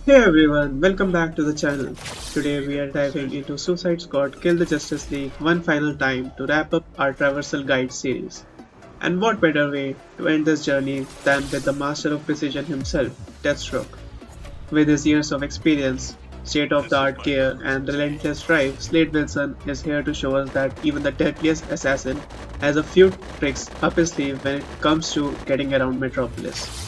Hey everyone, welcome back to the channel. Today we are diving into Suicide Squad Kill the Justice League one final time to wrap up our Traversal Guide series. And what better way to end this journey than with the master of precision himself, Deathstroke. With his years of experience, state-of-the-art gear and relentless drive, Slade Wilson is here to show us that even the deadliest assassin has a few tricks up his sleeve when it comes to getting around Metropolis.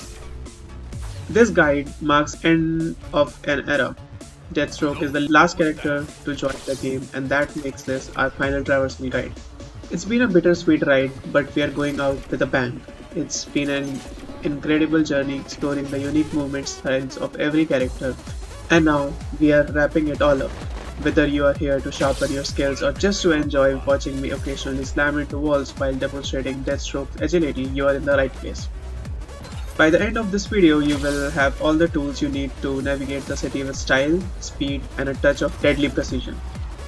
This guide marks end of an era. Deathstroke is the last character to join the game, and that makes this our final traversal guide. It's been a bittersweet ride, but we are going out with a bang. It's been an incredible journey exploring the unique movements styles of every character, and now we are wrapping it all up. Whether you are here to sharpen your skills or just to enjoy watching me occasionally slam into walls while demonstrating Deathstroke's agility, you are in the right place. By the end of this video, you will have all the tools you need to navigate the city with style, speed, and a touch of deadly precision.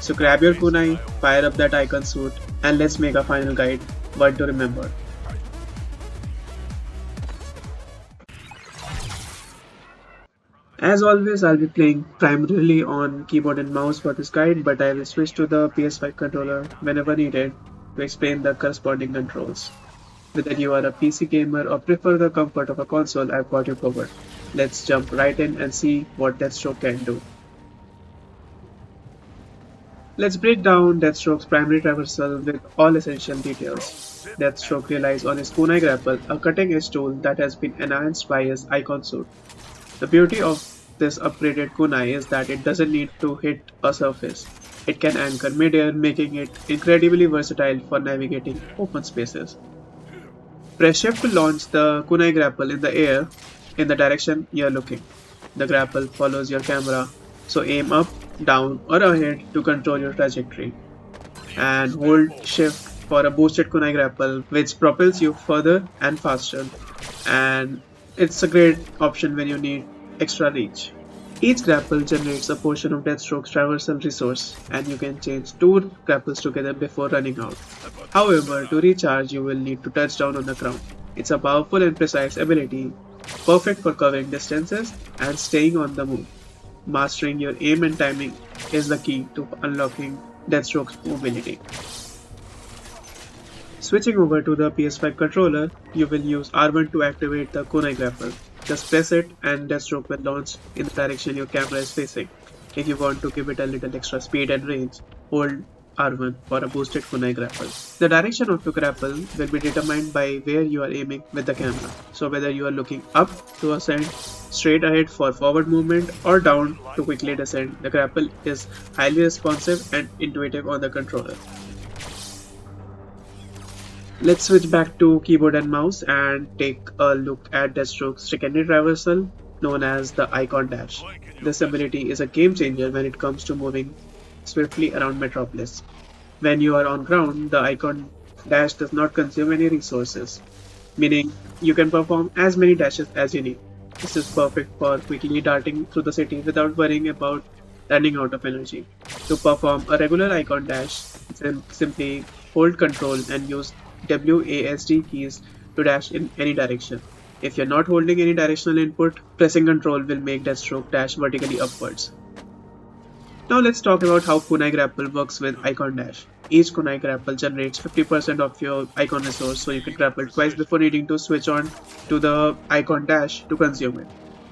So grab your kunai, fire up that icon suit, and let's make a final guide, one to remember. As always, I'll be playing primarily on keyboard and mouse for this guide, but I will switch to the PS5 controller whenever needed to explain the corresponding controls. Whether you are a PC gamer or prefer the comfort of a console, I've got you covered. Let's jump right in and see what Deathstroke can do. Let's break down Deathstroke's primary traversal with all essential details. Deathstroke relies on his kunai grapple, a cutting-edge tool that has been enhanced by his icon suit. The beauty of this upgraded kunai is that it doesn't need to hit a surface. It can anchor mid-air, making it incredibly versatile for navigating open spaces. Press shift to launch the kunai grapple in the air in the direction you are looking. The grapple follows your camera, so aim up, down or ahead to control your trajectory. And hold shift for a boosted kunai grapple which propels you further and faster. And it's a great option when you need extra reach. Each grapple generates a portion of Deathstroke's traversal resource, and you can change two grapples together before running out. However, to recharge, you will need to touch down on the ground. It's a powerful and precise ability, perfect for covering distances and staying on the move. Mastering your aim and timing is the key to unlocking Deathstroke's mobility. Switching over to the PS5 controller, you will use R1 to activate the kunai grapple. Just press it and Deathstroke will launch in the direction your camera is facing. If you want to give it a little extra speed and range, hold R1 for a boosted kunai grapple. The direction of your grapple will be determined by where you are aiming with the camera. So whether you are looking up to ascend, straight ahead for forward movement or down to quickly descend, the grapple is highly responsive and intuitive on the controller. Let's switch back to keyboard and mouse and take a look at Deathstroke's secondary traversal known as the Icon Dash. This ability is a game changer when it comes to moving swiftly around Metropolis. When you are on ground, the Icon Dash does not consume any resources, meaning you can perform as many dashes as you need. This is perfect for quickly darting through the city without worrying about running out of energy. To perform a regular Icon Dash, simply hold Control and use WASD keys to dash in any direction. If you're not holding any directional input, pressing Ctrl will make Deathstroke dash vertically upwards. Now let's talk about how kunai grapple works with icon dash. Each kunai grapple generates 50% of your icon resource, so you can grapple twice before needing to switch on to the icon dash to consume it.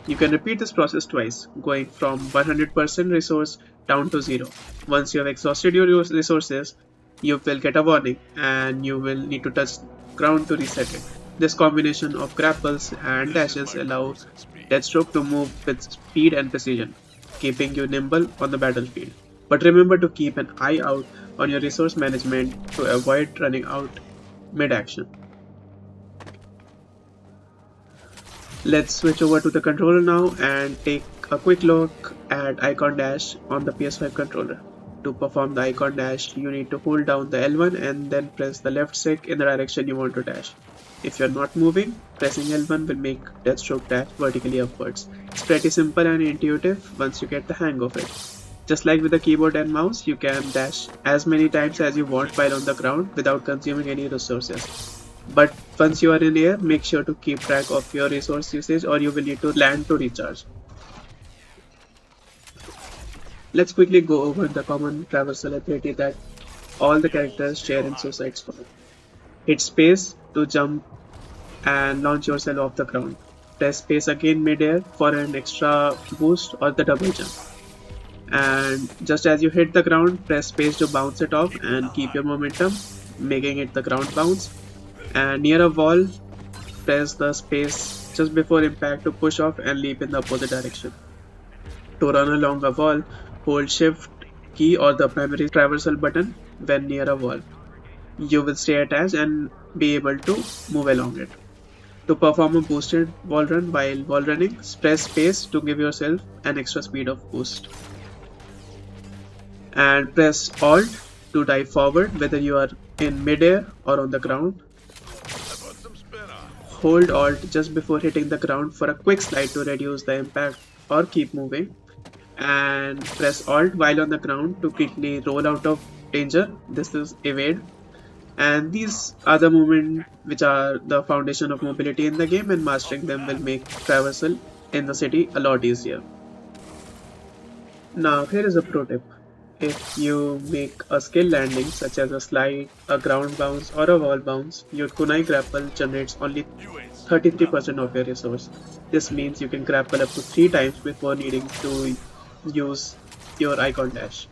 You can repeat this process twice, going from 100% resource down to 0. Once you have exhausted your resources, you will get a warning and you will need to touch ground to reset it. This combination of grapples and dashes allows Deathstroke to move with speed and precision, keeping you nimble on the battlefield. But remember to keep an eye out on your resource management to avoid running out mid-action. Let's switch over to the controller now and take a quick look at Icon Dash on the PS5 controller. To perform the Icon Dash, you need to hold down the L1 and then press the left stick in the direction you want to dash. If you're not moving, pressing L1 will make Deathstroke dash vertically upwards. It's pretty simple and intuitive once you get the hang of it. Just like with the keyboard and mouse, you can dash as many times as you want while on the ground without consuming any resources. But once you are in air, make sure to keep track of your resource usage or you will need to land to recharge. Let's quickly go over the common traversal ability that all the characters share in Suicide Squad. Hit space to jump and launch yourself off the ground. Press space again mid-air for an extra boost or the double jump. And just as you hit the ground, press space to bounce it off and keep your momentum, making it the ground bounce. And near a wall, press the space just before impact to push off and leap in the opposite direction. To run along a wall, hold shift key or the primary traversal button when near a wall. You will stay attached and be able to move along it. To perform a boosted wall run while wall running, press space to give yourself an extra speed of boost. And press Alt to dive forward whether you are in mid-air or on the ground. Hold Alt just before hitting the ground for a quick slide to reduce the impact or keep moving. And press Alt while on the ground to quickly roll out of danger. This is evade. And these are the movements which are the foundation of mobility in the game, and mastering them will make traversal in the city a lot easier. Now here is a pro tip. If you make a skill landing such as a slide, a ground bounce or a wall bounce, your kunai grapple generates only 33% of your resource. This means you can grapple up to 3 times before needing to use your icon dash.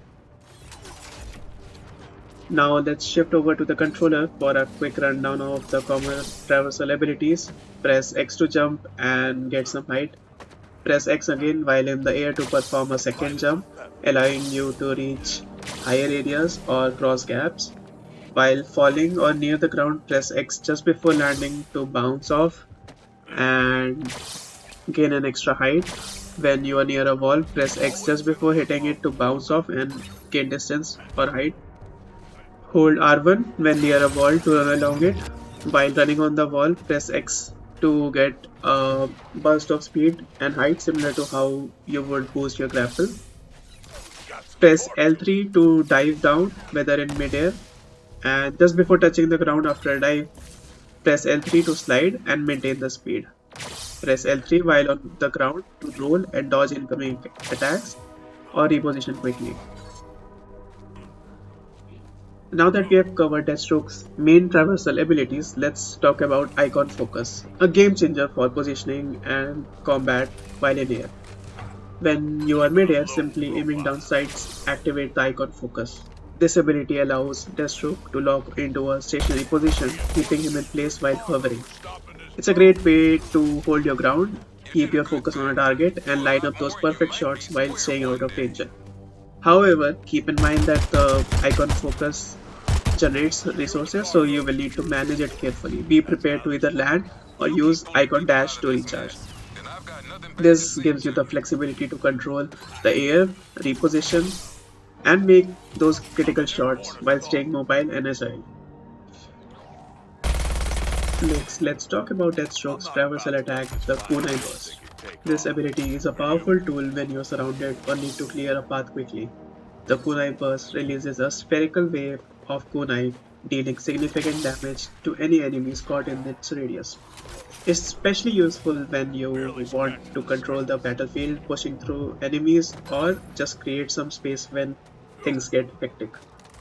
Now let's shift over to the controller for a quick rundown of the common traversal abilities. Press X to jump and get some height. Press X again while in the air to perform a second jump, allowing you to reach higher areas or cross gaps. While falling or near the ground, press X just before landing to bounce off and gain an extra height. When you are near a wall, press X just before hitting it to bounce off and gain distance or height. Hold R1 when near a wall to run along it. While running on the wall, press X to get a burst of speed and height similar to how you would boost your grapple. Press L3 to dive down, whether in midair, and just before touching the ground after a dive, press L3 to slide and maintain the speed. Press L3 while on the ground to roll and dodge incoming attacks or reposition quickly. Now that we have covered Deathstroke's main traversal abilities, let's talk about Icon Focus, a game changer for positioning and combat while in air. When you are mid-air, simply aiming down sights activate the Icon Focus. This ability allows Deathstroke to lock into a stationary position, keeping him in place while hovering. It's a great way to hold your ground, keep your focus on a target, and line up those perfect shots while staying out of danger. However, keep in mind that the Icon Focus generates resources, so you will need to manage it carefully. Be prepared to either land or use Icon Dash to recharge. This gives you the flexibility to control the air, reposition, and make those critical shots while staying mobile and agile. Next, let's talk about Deathstroke's traversal attack, the Kunai Burst. This ability is a powerful tool when you're surrounded or need to clear a path quickly. The Kunai Burst releases a spherical wave of kunai, dealing significant damage to any enemies caught in its radius. It's especially useful when you want to control the battlefield, pushing through enemies, or just create some space when things get hectic.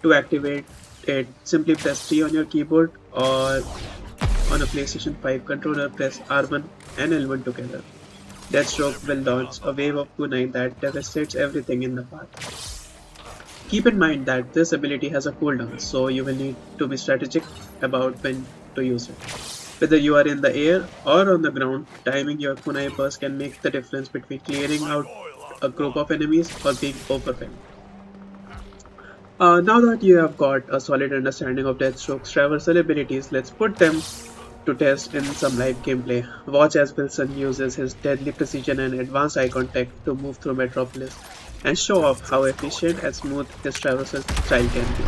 To activate it, simply press 3 on your keyboard, or on a PlayStation 5 controller, press R1 and L1 together. Deathstroke will launch a wave of kunai that devastates everything in the path. Keep in mind that this ability has a cooldown, so you will need to be strategic about when to use it. Whether you are in the air or on the ground, timing your kunai burst can make the difference between clearing out a group of enemies or being overwhelmed. Now that you have got a solid understanding of Deathstroke's traversal abilities, let's put them to test in some live gameplay. Watch as Wilson uses his deadly precision and advanced eye contact to move through Metropolis and show off how efficient and smooth his traversal style can be.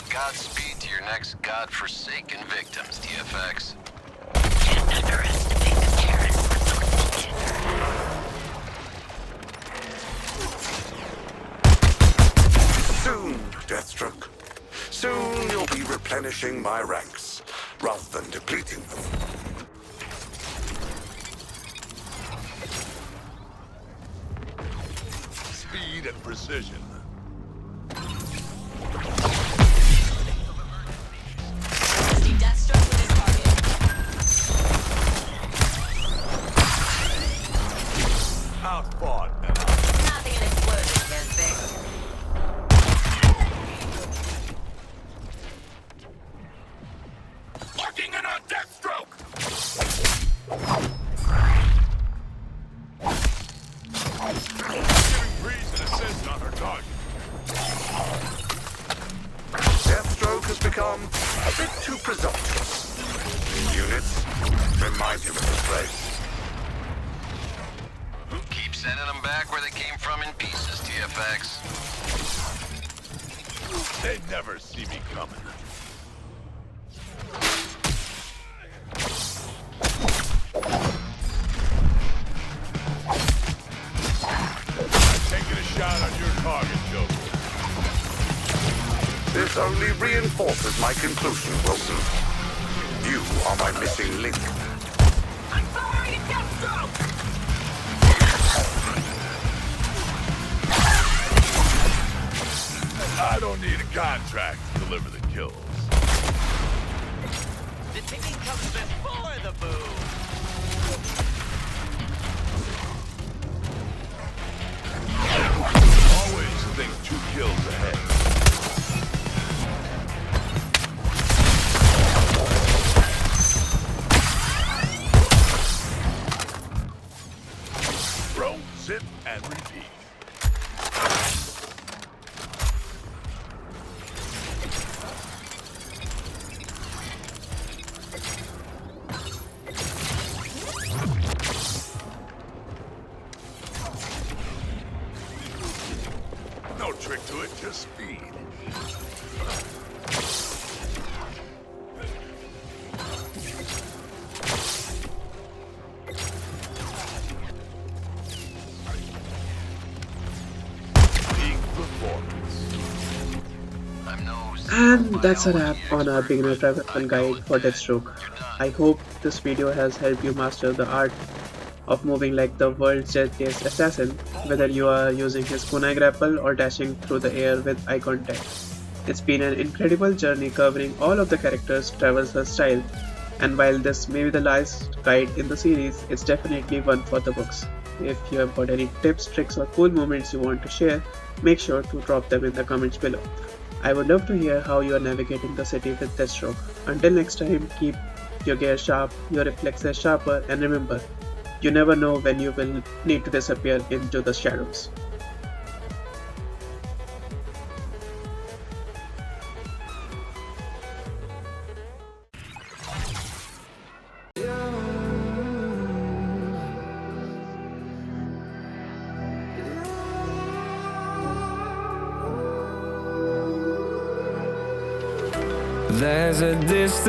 Godspeed to your next godforsaken victims, TFX. Can't underestimate the Terran resource. replenishing my ranks, rather than depleting them. Speed and precision. Testing Deathstroke with his target. Outfought and Nothing an explosion can't fix. Working in a Deathstroke! giving Breeze an assist on her target. Deathstroke has become a bit too presumptuous. Units, remind him of his place. Keep sending them back where they came from in pieces, TFX. They never see me coming. Taking a shot on your target, Joker. This only reinforces my conclusion, Wilson. You are my missing link. I'm firing at Deathstroke! I don't need a contract to deliver the kills. The ticking comes before the boom. Always think 2 kills ahead. Roll, sit, and repeat. No trick to it, just speed. Peak performance. I'm no And that's a wrap on our beginner traversal guide for Deathstroke. I hope this video has helped you master the art of moving like the world's deadliest assassin, whether you are using his kunai grapple or dashing through the air with eye contact. It's been an incredible journey covering all of the characters' traversal style, and while this may be the last guide in the series, it's definitely one for the books. If you have got any tips, tricks or cool moments you want to share, make sure to drop them in the comments below. I would love to hear how you are navigating the city with Deathstroke. Until next time, keep your gear sharp, your reflexes sharper, and remember, you never know when you will need to disappear into the shadows. There's a distance